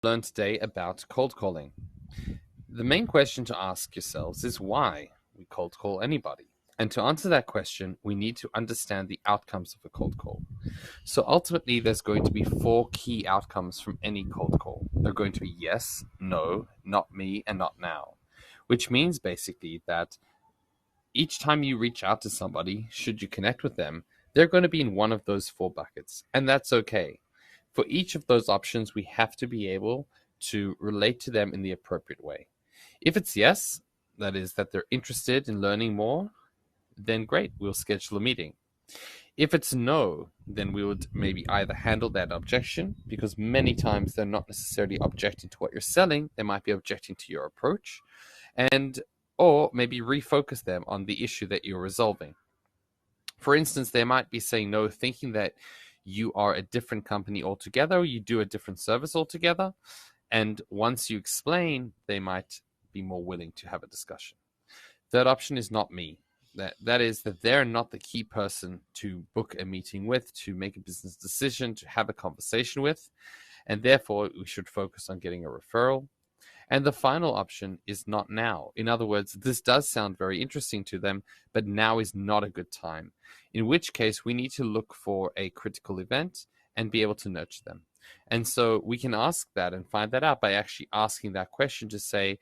Learn today about cold calling. The main question to ask yourselves is why we cold call anybody. And to answer that question, we need to understand the outcomes of a cold call. So ultimately, there's going to be 4 key outcomes from any cold call. They're going to be yes, no, not me, and not now. Which means basically that each time you reach out to somebody, should you connect with them, they're going to be in one of those 4 buckets. And that's okay. For each of those options, we have to be able to relate to them in the appropriate way. If it's yes, that is that they're interested in learning more, then great, we'll schedule a meeting. If it's no, then we would maybe either handle that objection, because many times they're not necessarily objecting to what you're selling, they might be objecting to your approach, and or maybe refocus them on the issue that you're resolving. For instance, they might be saying no, thinking that you are a different company altogether, you do a different service altogether, and once you explain, they might be more willing to have a discussion. Third option is not me. That is that they're not the key person to book a meeting with, to make a business decision, to have a conversation with, and therefore we should focus on getting a referral. And the final option is not now. In other words, this does sound very interesting to them, but now is not a good time, in which case we need to look for a critical event and be able to nurture them. And so we can ask that and find that out by actually asking that question to say,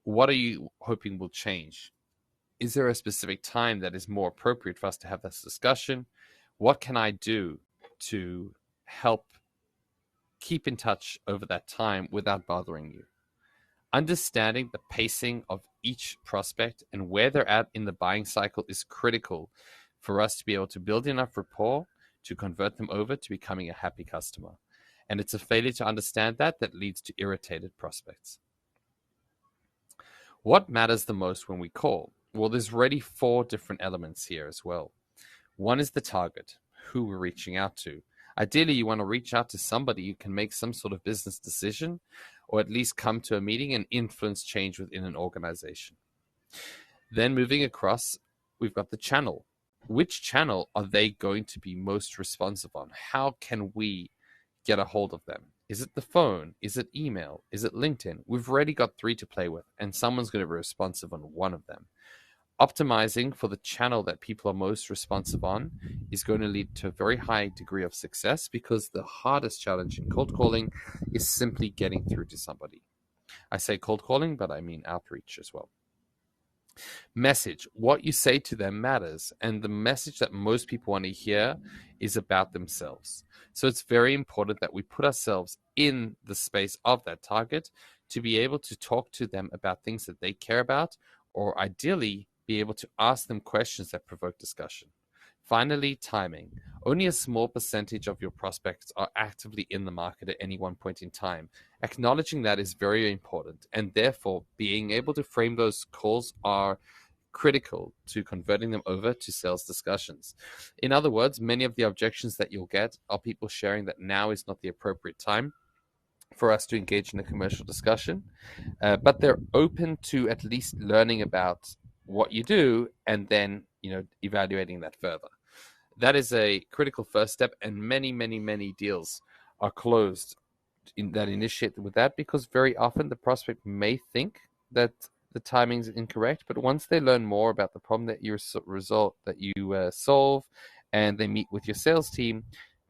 what are you hoping will change? Is there a specific time that is more appropriate for us to have this discussion? What can I do to help keep in touch over that time without bothering you? Understanding the pacing of each prospect and where they're at in the buying cycle is critical for us to be able to build enough rapport to convert them over to becoming a happy customer. And it's a failure to understand that leads to irritated prospects. What matters the most when we call? Well, there's already 4 different elements here as well. One is the target, who we're reaching out to. Ideally, you want to reach out to somebody who can make some sort of business decision, or at least come to a meeting and influence change within an organization. Then moving across, we've got the channel. Which channel are they going to be most responsive on? How can we get a hold of them? Is it the phone? Is it email? Is it LinkedIn? We've already got 3 to play with, and someone's going to be responsive on one of them. Optimizing for the channel that people are most responsive on is going to lead to a very high degree of success, because the hardest challenge in cold calling is simply getting through to somebody. I say cold calling, but I mean outreach as well. Message. What you say to them matters, and the message that most people want to hear is about themselves. So it's very important that we put ourselves in the space of that target to be able to talk to them about things that they care about, or ideally be able to ask them questions that provoke discussion. Finally, timing. Only a small percentage of your prospects are actively in the market at any one point in time. Acknowledging that is very important, and therefore being able to frame those calls are critical to converting them over to sales discussions. In other words, many of the objections that you'll get are people sharing that now is not the appropriate time for us to engage in a commercial discussion, but they're open to at least learning about what you do and then evaluating that further. That is a critical first step, and many deals are closed that initiate with that, because very often the prospect may think that the timing is incorrect, but once they learn more about the problem that you solve, and they meet with your sales team,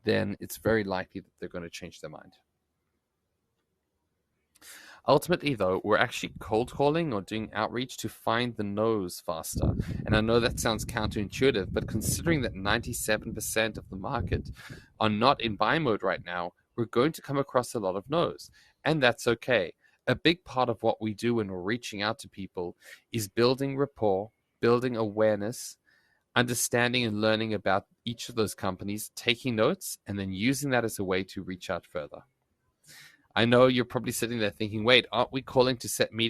then it's very likely that they're going to change their mind. Ultimately, though, we're actually cold calling or doing outreach to find the no's faster. And I know that sounds counterintuitive, but considering that 97% of the market are not in buy mode right now, we're going to come across a lot of no's. And that's okay. A big part of what we do when we're reaching out to people is building rapport, building awareness, understanding and learning about each of those companies, taking notes, and then using that as a way to reach out further. I know you're probably sitting there thinking, wait, aren't we calling to set meetings?